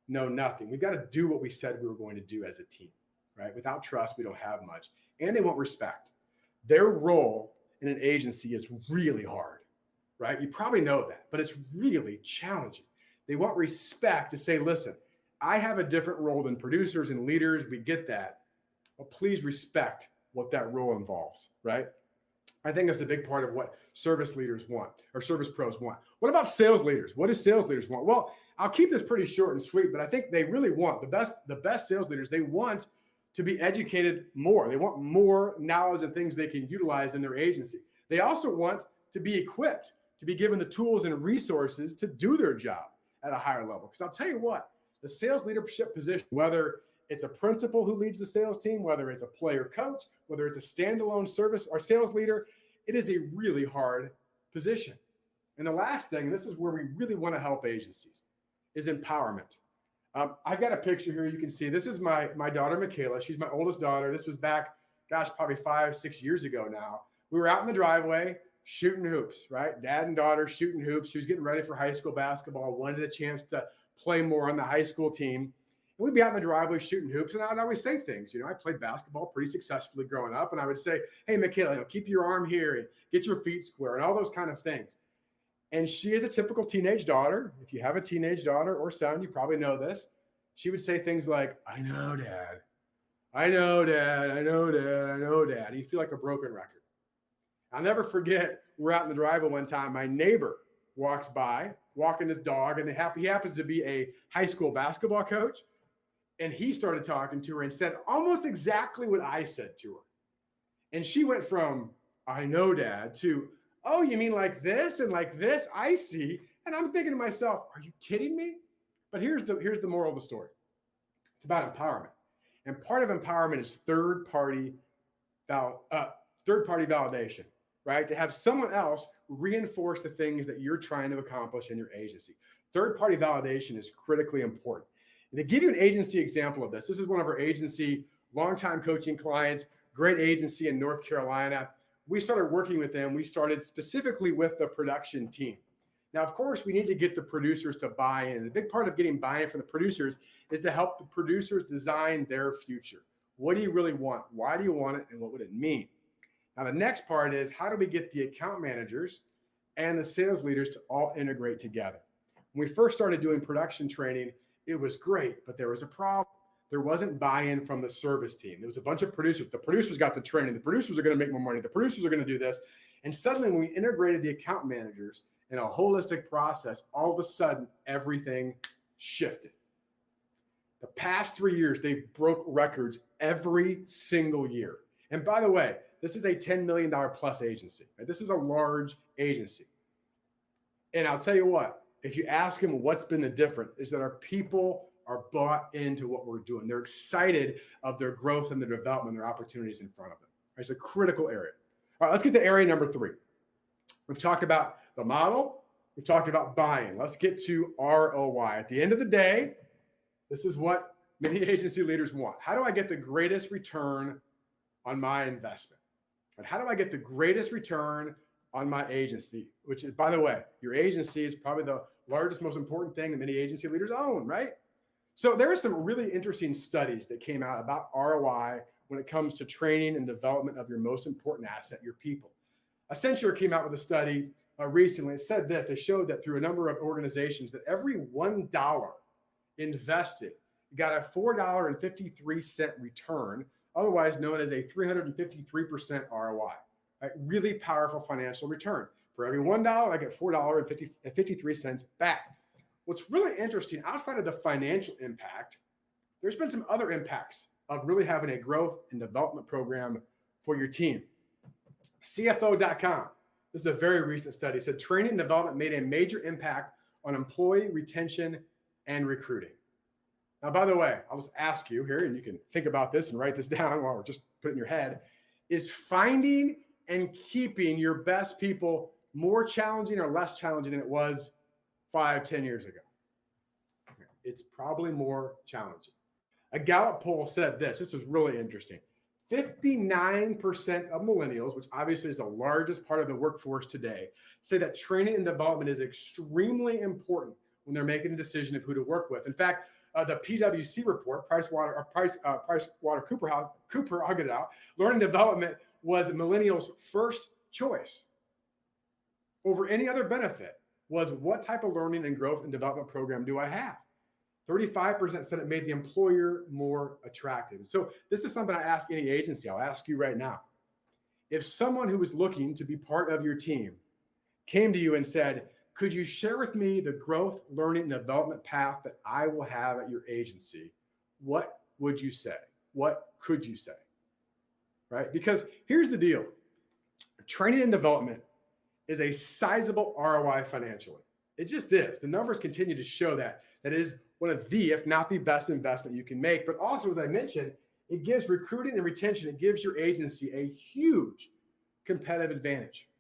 no nothing. We've got to do what we said we were going to do as a team, right? Without trust, we don't have much. And they want respect. Their role in an agency is really hard, right? You probably know that, but it's really challenging. They want respect to say, listen, I have a different role than producers and leaders. We get that. But please respect what that role involves, right? I think that's a big part of what service leaders want or service pros want. What about sales leaders? What do sales leaders want? Well, I'll keep this pretty short and sweet, but I think they really want the best sales leaders. They want to be educated more. They want more knowledge and things they can utilize in their agency. They also want to be equipped, to be given the tools and resources to do their job at a higher level. Because I'll tell you what, the sales leadership position, whether it's a principal who leads the sales team, whether it's a player coach, whether it's a standalone service or sales leader, it is a really hard position. And the last thing, and this is where we really want to help agencies, is empowerment. I've got a picture here. You can see this is my daughter, Michaela. She's my oldest daughter. This was back, gosh, probably 5-6 years ago now. We were out in the driveway shooting hoops, right? Dad and daughter shooting hoops. She was getting ready for high school basketball, wanted a chance to play more on the high school team. And we'd be out in the driveway shooting hoops, and I would always say things. I played basketball pretty successfully growing up, and I would say, hey, Michaela, keep your arm here and get your feet square and all those kind of things. And she is a typical teenage daughter. If you have a teenage daughter or son, you probably know this. She would say things like, I know, Dad. I know, Dad. I know, Dad. I know, Dad. You feel like a broken record. I'll never forget, we're out in the driveway one time. My neighbor walks by, walking his dog, and he happens to be a high school basketball coach. And he started talking to her and said almost exactly what I said to her. And she went from, I know, Dad, to, oh, you mean like this and like this? I see. And I'm thinking to myself, are you kidding me? But here's the moral of the story. It's about empowerment. And part of empowerment is third-party validation, right? To have someone else reinforce the things that you're trying to accomplish in your agency. Third-party validation is critically important. And to give you an agency example of this is one of our agency longtime coaching clients, great agency in North Carolina. We started working with them. We started specifically with the production team. Now, of course, we need to get the producers to buy in. And a big part of getting buy-in from the producers is to help the producers design their future. What do you really want? Why do you want it? And what would it mean? Now, the next part is how do we get the account managers and the sales leaders to all integrate together? When we first started doing production training, it was great, but there was a problem. There wasn't buy-in from the service team. There was a bunch of producers. The producers got the training. The producers are going to make more money. The producers are going to do this. And suddenly when we integrated the account managers in a holistic process, all of a sudden, everything shifted. The past 3 years, they've broke records every single year. And by the way, this is a $10 million plus agency. Right? This is a large agency. And I'll tell you what, if you ask them what's been the difference, is that our people are bought into what we're doing. They're excited of their growth and their development, their opportunities in front of them. Right? It's a critical area. All right, let's get to area number 3. We've talked about the model. We've talked about buy-in. Let's get to ROI. At the end of the day, this is what many agency leaders want. How do I get the greatest return on my investment? And how do I get the greatest return on my agency? Which is, by the way, your agency is probably the largest, most important thing that many agency leaders own, right? So there are some really interesting studies that came out about ROI when it comes to training and development of your most important asset, your people. Accenture came out with a study recently. It said this. They showed that through a number of organizations that every $1 invested got a $4.53 return, otherwise known as a 353% ROI. Right? Really powerful financial return. For every $1, I get $4.53 back. What's really interesting, outside of the financial impact, there's been some other impacts of really having a growth and development program for your team. CFO.com, this is a very recent study, said training and development made a major impact on employee retention and recruiting. Now, by the way, I'll just ask you here, and you can think about this and write this down while we're just putting it in your head, is finding and keeping your best people more challenging or less challenging than it was 5-10 years ago? It's probably more challenging. A Gallup poll said this. This was really interesting. 59% of millennials, which obviously is the largest part of the workforce today, say that training and development is extremely important when they're making a decision of who to work with. In fact, the PwC report, PricewaterhouseCoopers, I'll get it out, learning development was millennials' first choice over any other benefit. Was what type of learning and growth and development program do I have? 35% said it made the employer more attractive. So this is something I ask any agency. I'll ask you right now. If someone who was looking to be part of your team came to you and said, could you share with me the growth, learning, and development path that I will have at your agency? What would you say? What could you say? Right? Because here's the deal. Training and development is a sizable ROI financially. It just is. The numbers continue to show that. That is one of the, if not the best investment you can make. But also, as I mentioned, it gives recruiting and retention, it gives your agency a huge competitive advantage.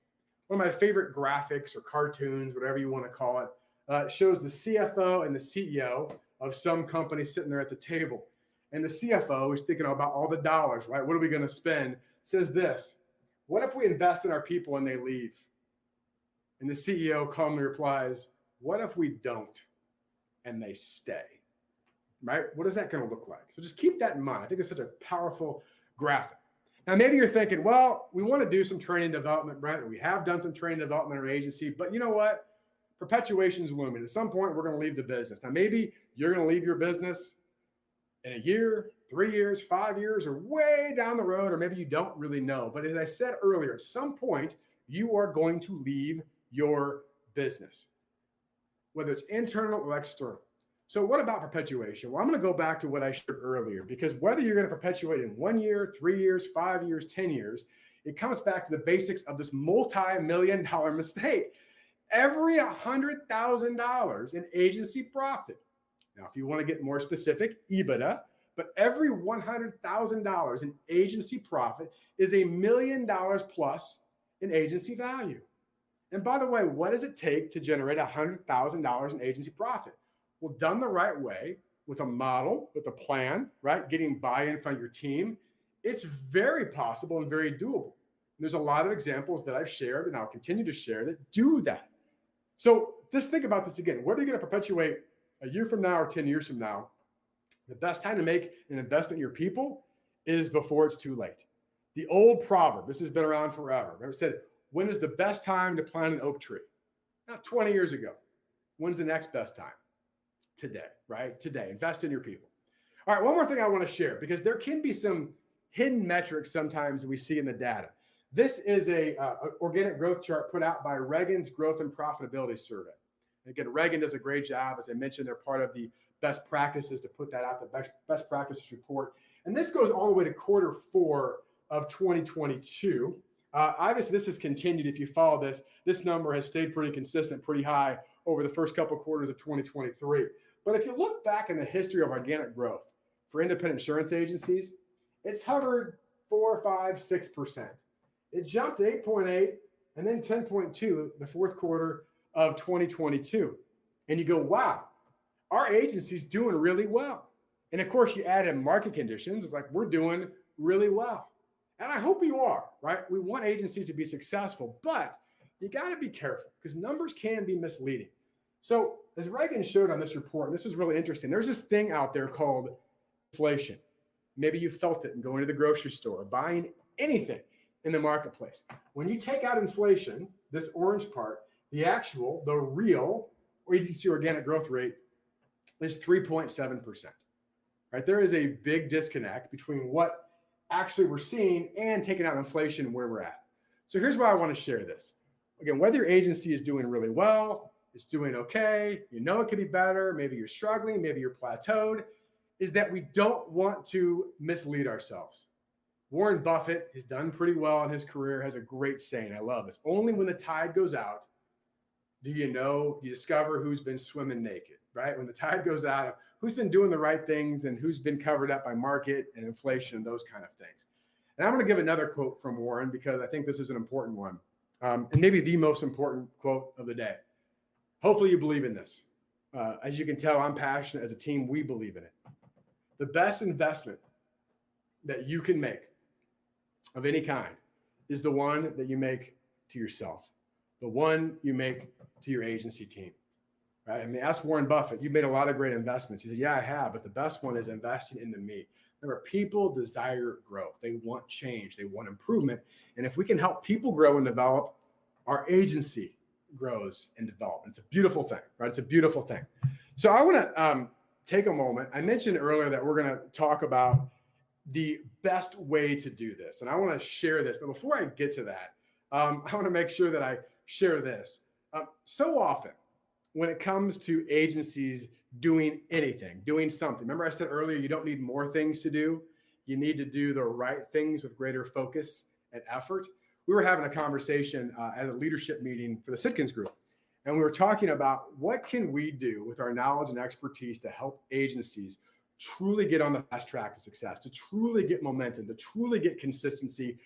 One of my favorite graphics or cartoons, whatever you want to call it, shows the CFO and the CEO of some company sitting there at the table. And the CFO is thinking about all the dollars, right? What are we going to spend? Says this: what if we invest in our people and they leave? And the CEO calmly replies, what if we don't and they stay? Right? What is that going to look like? So just keep that in mind. I think it's such a powerful graphic. Now, maybe you're thinking, well, we want to do some training development, Brent, and we have done some training development in our agency, but you know what? Perpetuation is looming. At some point, we're going to leave the business. Now, maybe you're going to leave your business in a year, 3 years, 5 years, or way down the road, or maybe you don't really know. But as I said earlier, at some point, you are going to leave your business, whether it's internal or external. So what about perpetuation? Well, I'm going to go back to what I shared earlier, because whether you're going to perpetuate in 1 year, 3 years, 5 years, 10 years, it comes back to the basics of this multi-million-dollar mistake. Every $100,000 in agency profit. Now, if you want to get more specific, EBITDA, but every $100,000 in agency profit is $1 million plus in agency value. And by the way, what does it take to generate $100,000 in agency profit? Well, done the right way, with a model, with a plan, right? Getting buy-in from your team, it's very possible and very doable. And there's a lot of examples that I've shared and I'll continue to share that do that. So just think about this again. Whether you're going to perpetuate a year from now or 10 years from now, the best time to make an investment in your people is before it's too late. The old proverb, this has been around forever. It said, when is the best time to plant an oak tree? Not 20 years ago. When's the next best time? Today, right? Today. Invest in your people. All right, one more thing I want to share, because there can be some hidden metrics sometimes that we see in the data. This is a organic growth chart put out by Reagan's Growth and Profitability Survey. And again, Reagan does a great job. As I mentioned, they're part of the best practices to put that out, the best practices report. And this goes all the way to Q4 of 2022. Obviously, this has continued. If you follow this, this number has stayed pretty consistent, pretty high over the first couple of quarters of 2023. But if you look back in the history of organic growth for independent insurance agencies, it's hovered 4, 5, 6%. It jumped to 8.8 and then 10.2 the fourth quarter of 2022. And you go, wow, our agency's doing really well. And of course, you add in market conditions. It's like, we're doing really well. And I hope you are, right? We want agencies to be successful, but you got to be careful because numbers can be misleading. So as Reagan showed on this report, and this is really interesting, there's this thing out there called inflation. Maybe you felt it in going to the grocery store or buying anything in the marketplace. When you take out inflation, this orange part, the real, or you can see organic growth rate is 3.7%, right? There is a big disconnect between what actually we're seeing and taking out inflation and where we're at. So here's why I want to share this. Again, whether your agency is doing really well, it's doing okay, you know it could be better, maybe you're struggling, maybe you're plateaued, is that we don't want to mislead ourselves. Warren Buffett has done pretty well in his career, has a great saying. I love this. Only when the tide goes out do you discover who's been swimming naked, right? When the tide goes out, who's been doing the right things and who's been covered up by market and inflation and those kind of things. And I'm going to give another quote from Warren because I think this is an important one, and maybe the most important quote of the day. Hopefully you believe in this. As you can tell, I'm passionate. As a team, we believe in it. The best investment that you can make of any kind is the one that you make to yourself, the one you make to your agency team, right? I mean, ask Warren Buffett. You've made a lot of great investments. He said, yeah, I have, but the best one is investing into me. Remember, people desire growth. They want change. They want improvement. And if we can help people grow and develop, our agency grows and develops. It's a beautiful thing, right? It's a beautiful thing. So I want to take a moment. I mentioned earlier that we're going to talk about the best way to do this. And I want to share this. But before I get to that, I want to make sure that I share this. So often when it comes to agencies doing anything, doing something, remember I said earlier, you don't need more things to do. You need to do the right things with greater focus and effort. We were having a conversation at a leadership meeting for the Sitkins Group. And we were talking about what can we do with our knowledge and expertise to help agencies truly get on the fast track to success, to truly get momentum, to truly get consistency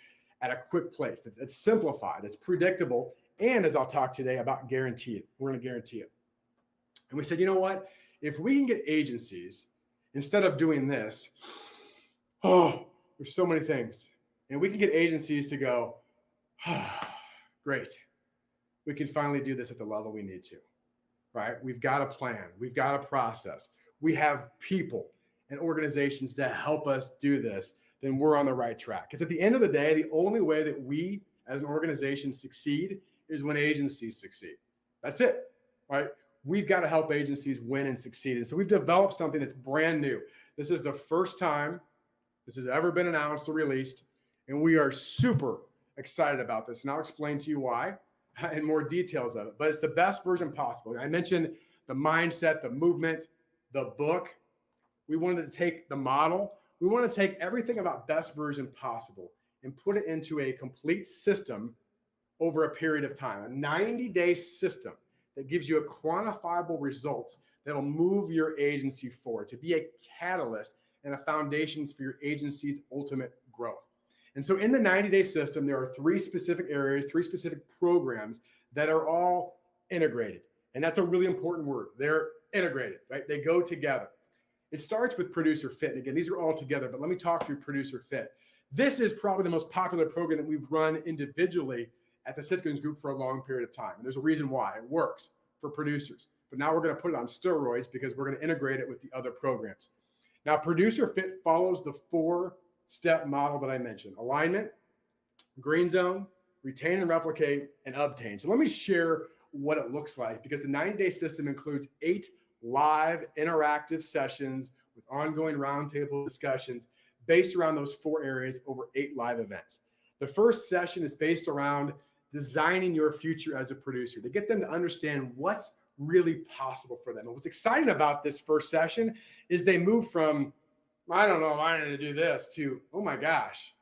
at a quick place that's simplified, that's predictable, and as I'll talk today about guaranteed. We're going to guarantee it. And we said, you know what? If we can get agencies, instead of doing this, oh, there's so many things, and we can get agencies to go, great, we can finally do this at the level we need to, right? We've got a plan. We've got a process. We have people and organizations to help us do this. Then we're on the right track. Because at the end of the day, the only way that we as an organization succeed is when agencies succeed. That's it, right? We've got to help agencies win and succeed. And so we've developed something that's brand new. This is the first time this has ever been announced or released. And we are super excited about this. And I'll explain to you why and more details of it. But it's the best version possible. I mentioned the mindset, the movement, the book. We wanted to take the model. We want to take everything about best version possible and put it into a complete system over a period of time, a 90-day system that gives you a quantifiable results that'll move your agency forward, to be a catalyst and a foundation for your agency's ultimate growth. And so in the 90-day system, there are 3 specific areas, 3 specific programs that are all integrated. And that's a really important word. They're integrated, right? They go together. It starts with producer fit. And again, these are all together, but let me talk through producer fit. This is probably the most popular program that we've run individually at the Sitkins Group for a long period of time. And there's a reason why. It works for producers. But now we're going to put it on steroids because we're going to integrate it with the other programs. Now, producer fit follows the 4-step model that I mentioned: alignment, green zone, retain and replicate, and obtain. So let me share what it looks like, because the 90-day system includes 8 live interactive sessions with ongoing roundtable discussions based around those 4 areas over 8 live events. The first session is based around designing your future as a producer, to get them to understand what's really possible for them. And what's exciting about this first session is they move from, I don't know if I need to do this, to, oh my gosh,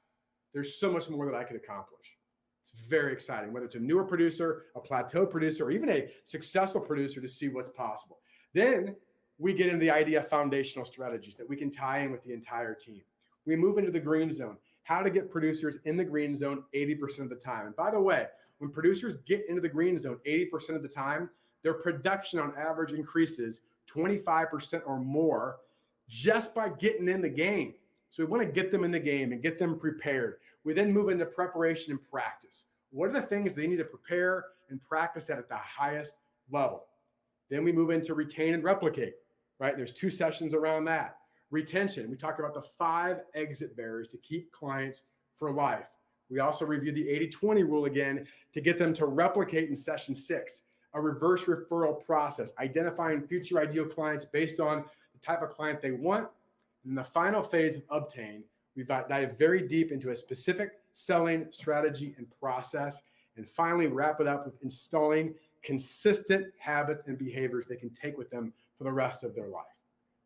there's so much more that I could accomplish. It's very exciting, whether it's a newer producer, a plateau producer, or even a successful producer, to see what's possible. Then we get into the idea of foundational strategies that we can tie in with the entire team. We move into the green zone, how to get producers in the green zone 80% of the time. And by the way, when producers get into the green zone 80% of the time, their production on average increases 25% or more just by getting in the game. So we want to get them in the game and get them prepared. We then move into preparation and practice. What are the things they need to prepare and practice at the highest level? Then we move into retain and replicate, right? There's 2 sessions around that. Retention, we talk about the 5 exit barriers to keep clients for life. We also review the 80-20 rule again to get them to replicate in session 6, a reverse referral process, identifying future ideal clients based on the type of client they want. And in the final phase of obtain, we dive very deep into a specific selling strategy and process, and finally wrap it up with installing consistent habits and behaviors they can take with them for the rest of their life,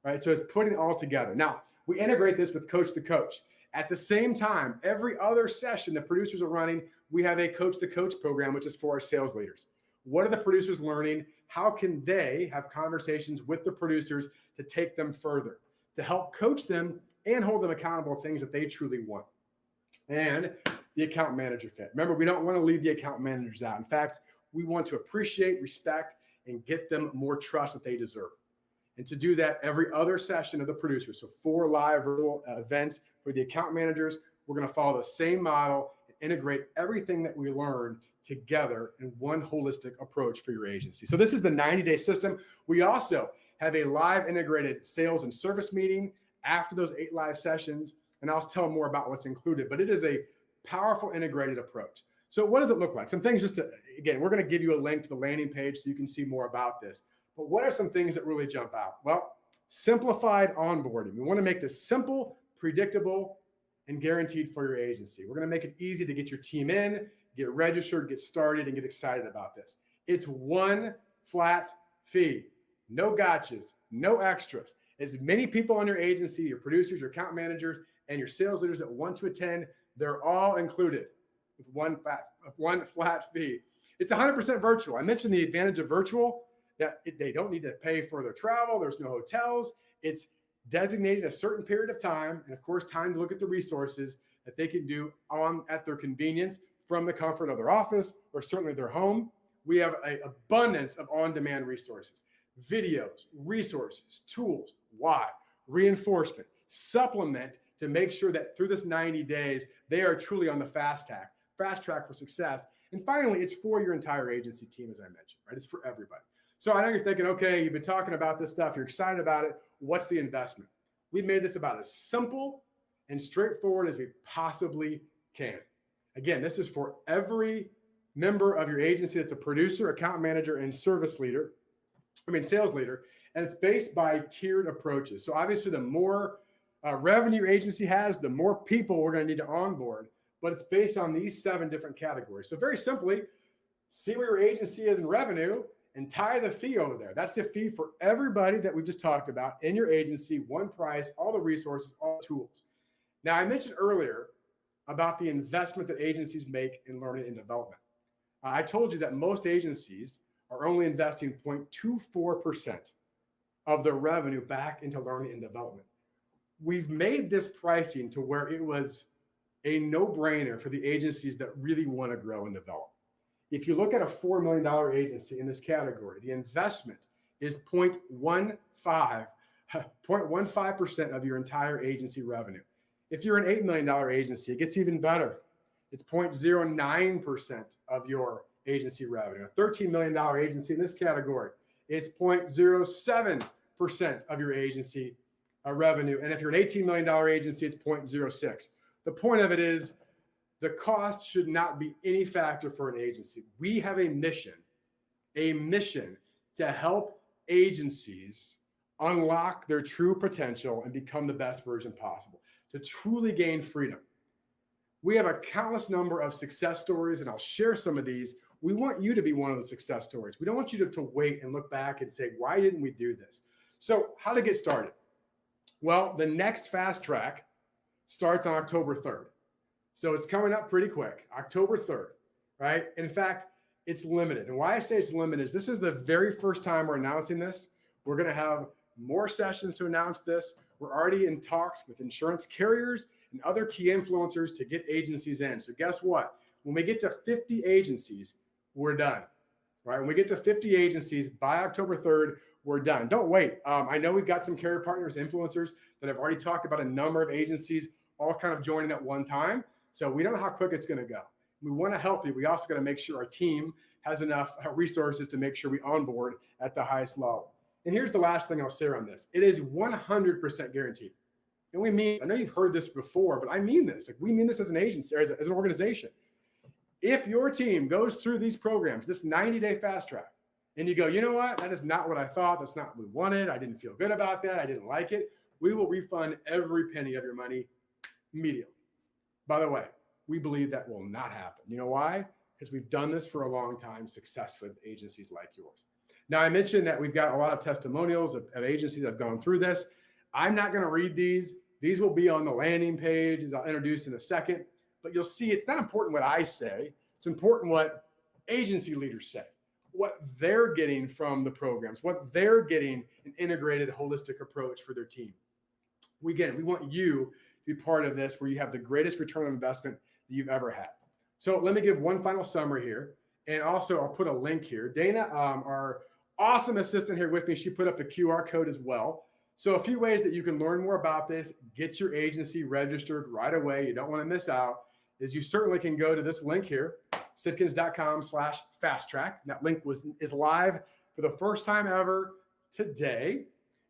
right? So it's putting it all together. Now, we integrate this with Coach the Coach. At the same time, every other session the producers are running, we have a Coach the Coach program, which is for our sales leaders. What are the producers learning? How can they have conversations with the producers to take them further, to help coach them and hold them accountable for things that they truly want? And the account manager fit. Remember, we don't want to leave the account managers out. In fact, we want to appreciate, respect, and get them more trust that they deserve. And to do that, every other session of the producers, so 4 live virtual events for the account managers, we're going to follow the same model and integrate everything that we learned together in one holistic approach for your agency. So this is the 90-day system. We also have a live integrated sales and service meeting after those 8 live sessions, and I'll tell more about what's included, but it is a powerful integrated approach. So what does it look like? Some things just to, again, we're going to give you a link to the landing page so you can see more about this. But what are some things that really jump out? Well, simplified onboarding. We want to make this simple, predictable, and guaranteed for your agency. We're going to make it easy to get your team in, get registered, get started, and get excited about this. It's one flat fee, no gotchas, no extras. As many people on your agency, your producers, your account managers, and your sales leaders that want to attend, they're all included with one flat fee. It's 100% virtual. I mentioned the advantage of virtual, that they don't need to pay for their travel. There's no hotels. It's designated a certain period of time, and of course, time to look at the resources that they can do at their convenience from the comfort of their office or certainly their home. We have an abundance of on-demand resources. videos, resources, tools. Why? Reinforcement, supplement to make sure that through this 90 days, they are truly on the fast track for success. And finally, it's for your entire agency team, as I mentioned, right? It's for everybody. So I know you're thinking, okay, you've been talking about this stuff, you're excited about it. What's the investment? We've made this about as simple and straightforward as we possibly can. Again, this is for every member of your agency that's a producer, account manager, and sales leader. And it's based by tiered approaches. So obviously, the more revenue your agency has, the more people we're going to need to onboard. But it's based on these 7 different categories. So very simply, see where your agency is in revenue and tie the fee over there. That's the fee for everybody that we just talked about in your agency, one price, all the resources, all the tools. Now, I mentioned earlier about the investment that agencies make in learning and development. I told you that most agencies are only investing 0.24% of their revenue back into learning and development. We've made this pricing to where it was a no-brainer for the agencies that really want to grow and develop. If you look at a $4 million agency in this category, the investment is 0.15% of your entire agency revenue. If you're an $8 million agency, it gets even better. It's 0.09% of your agency revenue. A $13 million agency in this category, it's 0.07% of your agency revenue. And if you're an $18 million agency, it's 0.06. The point of it is the cost should not be any factor for an agency. We have a mission to help agencies unlock their true potential and become the best version possible, to truly gain freedom. We have a countless number of success stories, and I'll share some of these. We want you to be one of the success stories. We don't want you to wait and look back and say, why didn't we do this? So how to get started? Well, the next fast track starts on October 3rd. So it's coming up pretty quick, October 3rd, right? In fact, it's limited. And why I say it's limited is this is the very first time we're announcing this. We're going to have more sessions to announce this. We're already in talks with insurance carriers and other key influencers to get agencies in. So guess what? When we get to 50 agencies, we're done, right? When we get to 50 agencies by October 3rd, we're done. Don't wait. I know we've got some carrier partners, influencers that have already talked about a number of agencies all kind of joining at one time. So we don't know how quick it's going to go. We want to help you. We also got to make sure our team has enough resources to make sure we onboard at the highest level. And here's the last thing I'll say on this. It is 100% guaranteed. And we mean, I know you've heard this before, but I mean this. Like we mean this as an agency, as an organization. If your team goes through these programs, this 90-day fast track, and you go, you know what? That is not what I thought. That's not what we wanted. I didn't feel good about that. I didn't like it. We will refund every penny of your money immediately. By the way, we believe that will not happen. You know why? Because we've done this for a long time successfully with agencies like yours. Now, I mentioned that we've got a lot of testimonials of agencies that have gone through this. I'm not going to read these. These will be on the landing page, as I'll introduce in a second. But you'll see it's not important what I say. It's important what agency leaders say, what they're getting from the programs, what they're getting an integrated, holistic approach for their team. We want you to be part of this where you have the greatest return on investment that you've ever had. So let me give one final summary here. And also I'll put a link here. Dana, our awesome assistant here with me, she put up the QR code as well. So a few ways that you can learn more about this, get your agency registered right away. You don't want to miss out. Is you certainly can go to this link here, sitkins.com/fasttrack. That link is live for the first time ever today.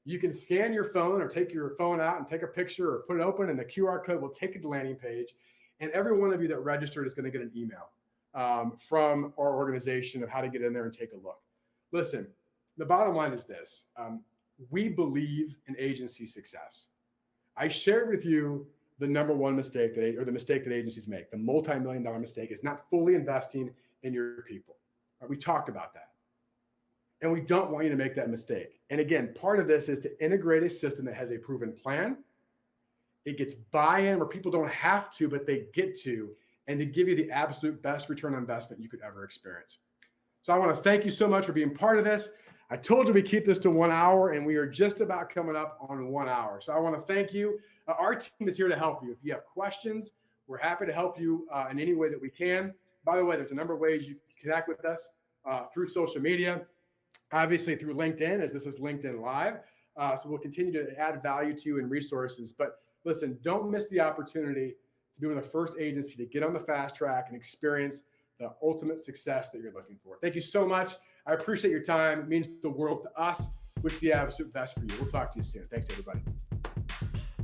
You can scan your phone or take your phone out and take a picture or put it open, and the QR code will take you to the landing page. And every one of you that registered is going to get an email from our organization of how to get in there and take a look. Listen, the bottom line is this. We believe in agency success. I shared with you the number one mistake the mistake that agencies make. The multi-million-dollar mistake is not fully investing in your people. We talked about that. And we don't want you to make that mistake. And again, part of this is to integrate a system that has a proven plan. It gets buy-in where people don't have to, but they get to, and to give you the absolute best return on investment you could ever experience. So I want to thank you so much for being part of this. I told you we keep this to 1 hour, and we are just about coming up on 1 hour. So I want to thank you. Our team is here to help you. If you have questions, we're happy to help you in any way that we can. By the way, there's a number of ways you can connect with us through social media. obviously through LinkedIn, as this is LinkedIn Live. So we'll continue to add value to you and resources. But listen, don't miss the opportunity to be one of the first agency to get on the fast track and experience the ultimate success that you're looking for. Thank you so much. I appreciate your time. It means the world to us. Wish the absolute best for you. We'll talk to you soon. Thanks, everybody.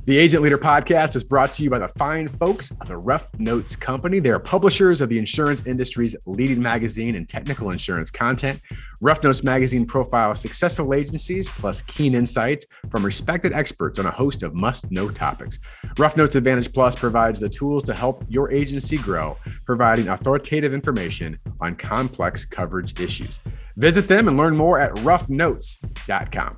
The Agent Leader Podcast is brought to you by the fine folks of the Rough Notes Company. They are publishers of the insurance industry's leading magazine and technical insurance content. Rough Notes magazine profiles successful agencies plus keen insights from respected experts on a host of must-know topics. Rough Notes Advantage Plus provides the tools to help your agency grow, providing authoritative information on complex coverage issues. Visit them and learn more at roughnotes.com.